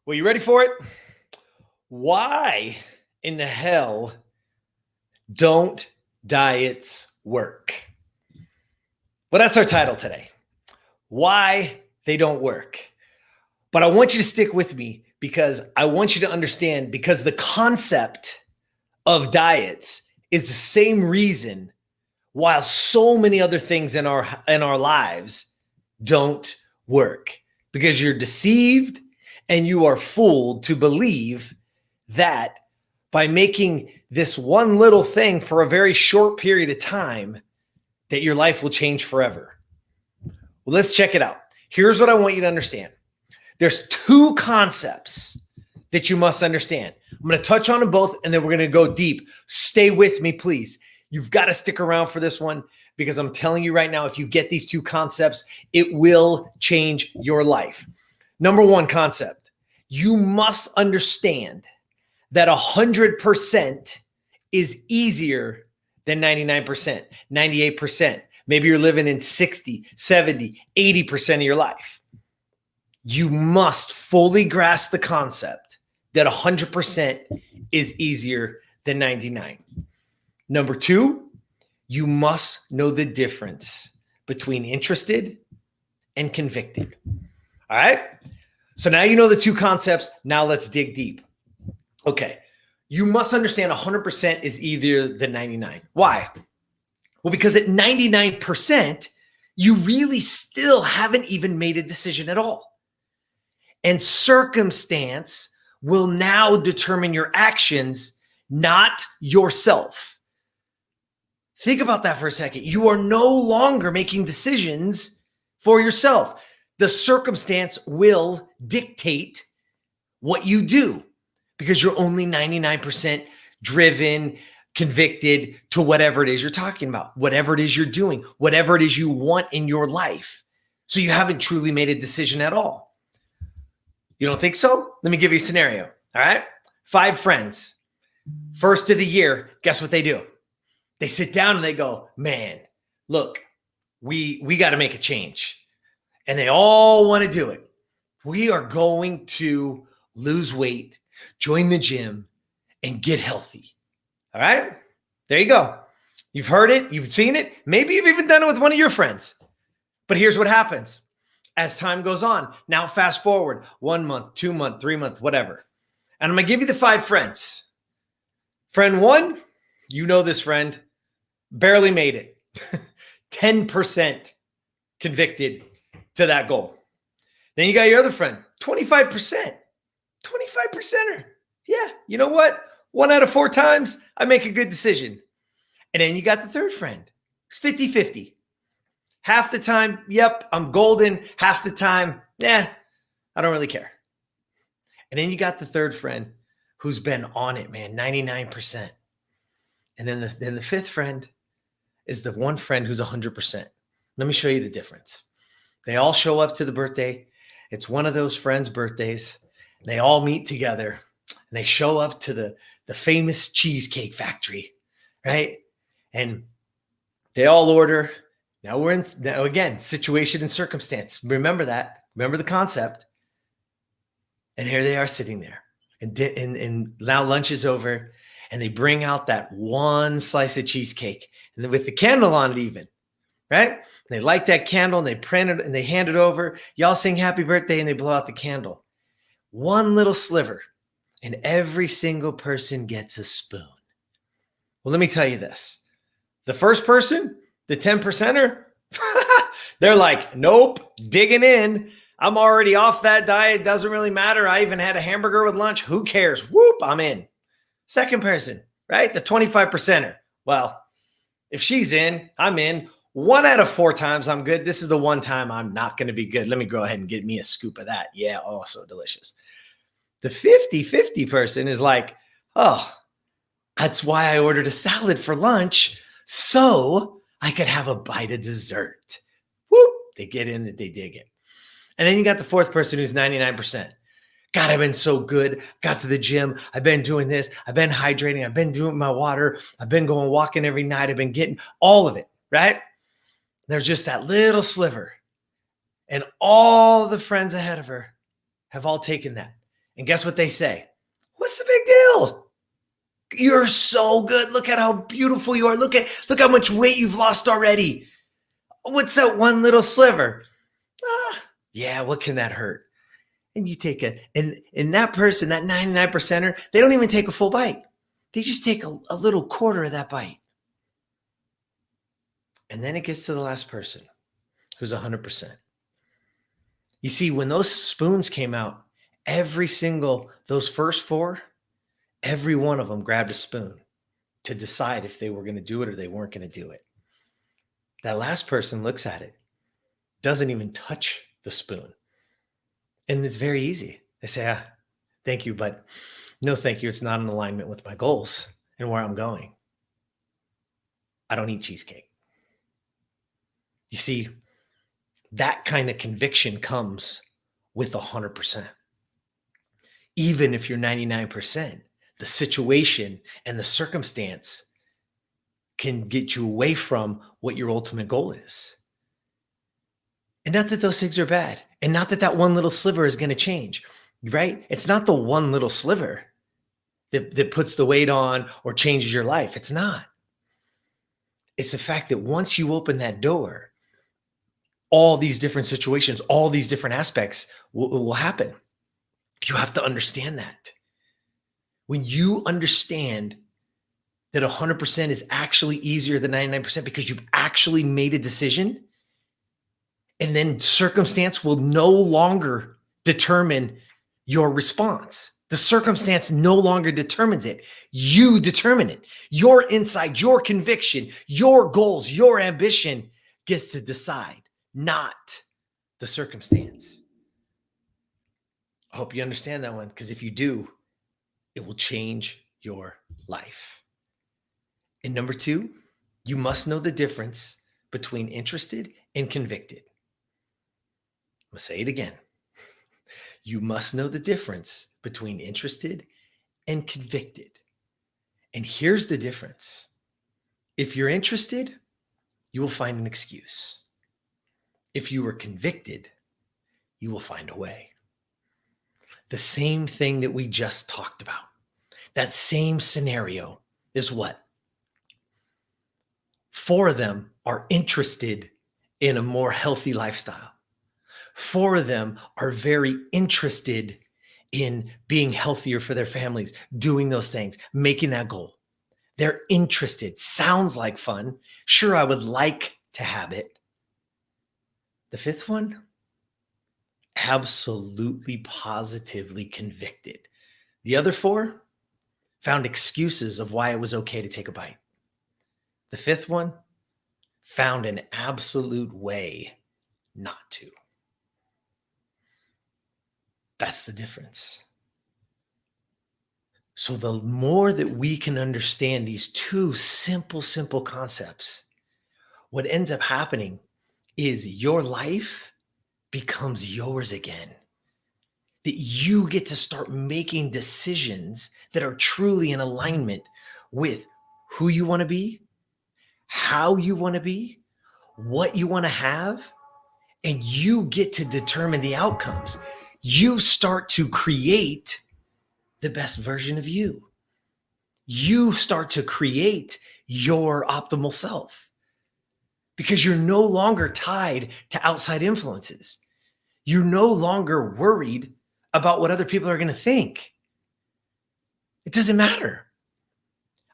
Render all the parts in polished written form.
Well, you ready for it? Why in the hell don't diets work? Well, that's our title today. Why they don't work. But I want you to stick with me because I want you to understand, because the concept of diets is the same reason why so many other things in our lives don't work. Because you're deceived and you are fooled to believe that by making this one little thing for a very short period of time, that your life will change forever. Well, let's check it out. Here's what I want you to understand. There's two concepts that you must understand. I'm going to touch on them both, and then we're going to go deep. Stay with me, please. You've got to stick around for this one, because I'm telling you right now, if you get these two concepts, it will change your life. Number one concept, you must understand that 100% is easier than 99%, 98%. Maybe you're living in 60, 70, 80% of your life. You must fully grasp the concept that 100% is easier than 99. Number two, you must know the difference between interested and convicted. All right? So now you know the two concepts. Now let's dig deep. Okay. You must understand 100% is easier than 99. Why? Well, because at 99%, you really still haven't even made a decision at all. And circumstance will now determine your actions, not yourself. Think about that for a second. You are no longer making decisions for yourself. The circumstance will dictate what you do because you're only 99% driven, convicted to whatever it is you're talking about, whatever it is you're doing, whatever it is you want in your life. So you haven't truly made a decision at all. You don't think so? Let me give you a scenario. All right. 5 friends. First of the year, guess what they do? They sit down and they go, man, look, we got to make a change. And they all want to do it. We are going to lose weight, join the gym, and get healthy. All right? There you go. You've heard it. You've seen it. Maybe you've even done it with one of your friends. But here's what happens. As time goes on, now fast forward 1 month, 2 months, 3 months, whatever. And I'm going to give you the 5 friends. Friend 1, you know this friend, barely made it. 10% convicted to that goal. Then you got your other friend, 25%. 25%er. Yeah, you know what? 1 out of 4 times, I make a good decision. And then you got the third friend. It's 50-50. Half the time, yep, I'm golden. Half the time, I don't really care. And then you got the third friend who's been on it, man, 99%. And then the fifth friend is the one friend who's 100%. Let me show you the difference. They all show up to the birthday. It's one of those friends' birthdays. They all meet together and they show up to the famous cheesecake factory, right? And they all order. Now again, situation and circumstance. Remember that. Remember the concept. And here they are sitting there. And now lunch is over. And they bring out that one slice of cheesecake. And with the candle on it even, right? And they light that candle and they print it and they hand it over. Y'all sing happy birthday and they blow out the candle. One little sliver. And every single person gets a spoon. Well, let me tell you this. The first person, the 10%er, they're like, nope, digging in. I'm already off that diet. Doesn't really matter. I even had a hamburger with lunch. Who cares? Whoop, I'm in. Second person, right? The 25%er. Well, if she's in, I'm in. 1 out of 4 times I'm good. This is the one time I'm not going to be good. Let me go ahead and get me a scoop of that. Yeah, oh, so delicious. The 50-50 person is like, oh, that's why I ordered a salad for lunch so I could have a bite of dessert. Whoop, they get in, they dig it. And then you got the fourth person who's 99%. God, I've been so good. Got to the gym. I've been doing this. I've been hydrating. I've been doing my water. I've been going walking every night. I've been getting all of it, right? There's just that little sliver. And all the friends ahead of her have all taken that. And guess what they say? What's the big deal? You're so good. Look at how beautiful you are. Look how much weight you've lost already. What's that one little sliver? Yeah, what can that hurt? And you take and that person, that 99%er, they don't even take a full bite. They just take a little quarter of that bite. And then it gets to the last person who's 100%. You see, when those spoons came out, those first 4, every one of them grabbed a spoon to decide if they were going to do it or they weren't going to do it. That last person looks at it, doesn't even touch the spoon. And it's very easy. They say, thank you, but no, thank you. It's not in alignment with my goals and where I'm going. I don't eat cheesecake. You see, that kind of conviction comes with 100%. Even if you're 99%, the situation and the circumstance can get you away from what your ultimate goal is. And not that those things are bad, and not that that one little sliver is going to change, right? It's not the one little sliver that puts the weight on or changes your life. It's not. It's the fact that once you open that door, all these different situations, all these different aspects will happen. You have to understand that. When you understand that 100% is actually easier than 99% because you've actually made a decision, and then circumstance will no longer determine your response. The circumstance no longer determines it. You determine it. Your insight, your conviction, your goals, your ambition gets to decide, not the circumstance. I hope you understand that one, because if you do, it will change your life. And number 2, you must know the difference between interested and convicted. I'm going to say it again. You must know the difference between interested and convicted. And here's the difference. If you're interested, you will find an excuse. If you are convicted, you will find a way. The same thing that we just talked about. That same scenario is what? 4 of them are interested in a more healthy lifestyle. 4 of them are very interested in being healthier for their families, doing those things, making that goal. They're interested. Sounds like fun. Sure, I would like to have it. The 5th one, absolutely, positively convicted. The other 4 found excuses of why it was okay to take a bite. The 5th one found an absolute way not to. That's the difference. So the more that we can understand these 2 simple concepts, what ends up happening is your life becomes yours again. That you get to start making decisions that are truly in alignment with who you want to be, how you want to be, what you want to have, and you get to determine the outcomes. You start to create the best version of you. You start to create your optimal self because you're no longer tied to outside influences. You're no longer worried about what other people are going to think. It doesn't matter.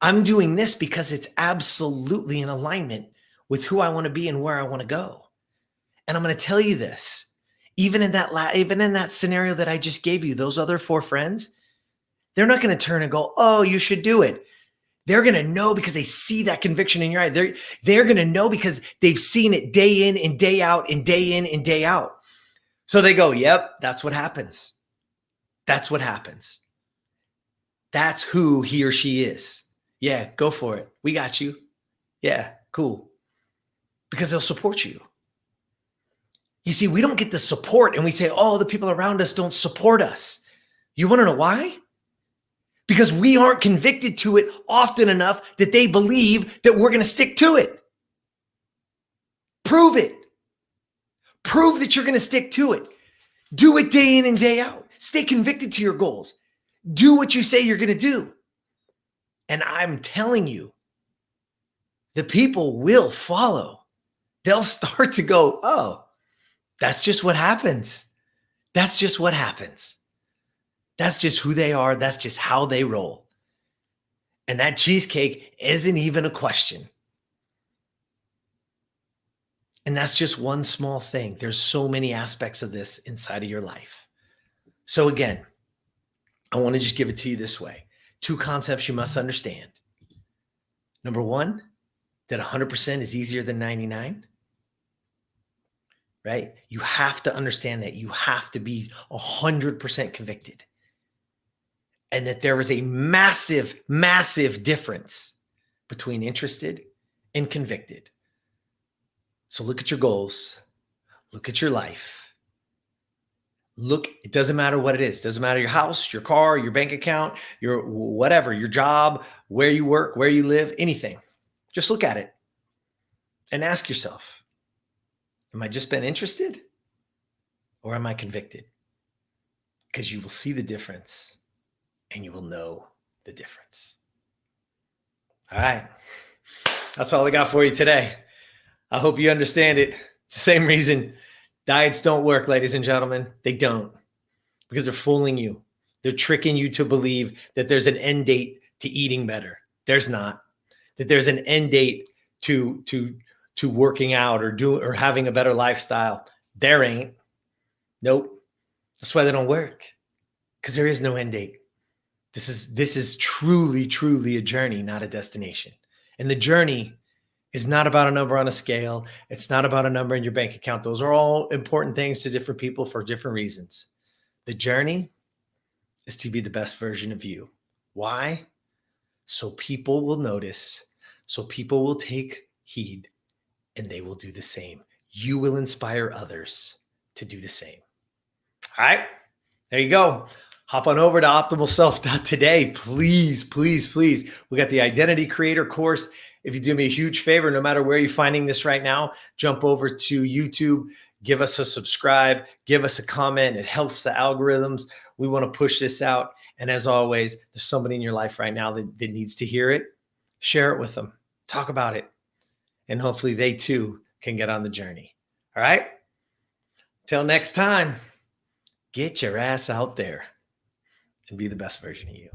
I'm doing this because it's absolutely in alignment with who I want to be and where I want to go. And I'm going to tell you this, even in that scenario that I just gave you, those other 4 friends, they're not going to turn and go, oh, you should do it. They're going to know because they see that conviction in your eye. They're going to know because they've seen it day in and day out and day in and day out. So they go, yep, that's what happens. That's what happens. That's who he or she is. Yeah, go for it. We got you. Yeah, cool. Because they'll support you. You see, we don't get the support and we say, oh, the people around us don't support us. You want to know why? Because we aren't convicted to it often enough that they believe that we're going to stick to it. Prove it. Prove that you're going to stick to it. Do it day in and day out. Stay convicted to your goals. Do what you say you're going to do. And I'm telling you, the people will follow. They'll start to go, oh, that's just what happens. That's just what happens. That's just who they are. That's just how they roll. And that cheesecake isn't even a question. And that's just one small thing. There's so many aspects of this inside of your life. So again, I want to just give it to you this way. 2 concepts you must understand. Number 1, that 100% is easier than 99. Right? You have to understand that. You have to be 100% convicted. And that there is a massive, massive difference between interested and convicted. So look at your goals. Look at your life. Look, it doesn't matter what it is. It doesn't matter your house, your car, your bank account, your whatever, your job, where you work, where you live, anything. Just look at it and ask yourself, am I just been interested or am I convicted? Because you will see the difference and you will know the difference. All right. That's all I got for you today. I hope you understand it. It's the same reason diets don't work, ladies and gentlemen. They don't, because they're fooling you. They're tricking you to believe that there's an end date to eating better. There's not. That there's an end date to working out or having a better lifestyle. There ain't. Nope. That's why they don't work, because there is no end date. This is truly, truly a journey, not a destination. And the journey is not about a number on a scale. It's not about a number in your bank account. Those are all important things to different people for different reasons. The journey is to be the best version of you. Why? So people will notice, so people will take heed, and they will do the same. You will inspire others to do the same. All right, there you go. Hop on over to optimalself.today. Please, please, please. We got the Identity Creator course. If you do me a huge favor, no matter where you're finding this right now, jump over to YouTube, give us a subscribe, give us a comment. It helps the algorithms. We want to push this out. And as always, there's somebody in your life right now that needs to hear it. Share it with them. Talk about it. And hopefully they too can get on the journey. All right? Till next time, get your ass out there and be the best version of you.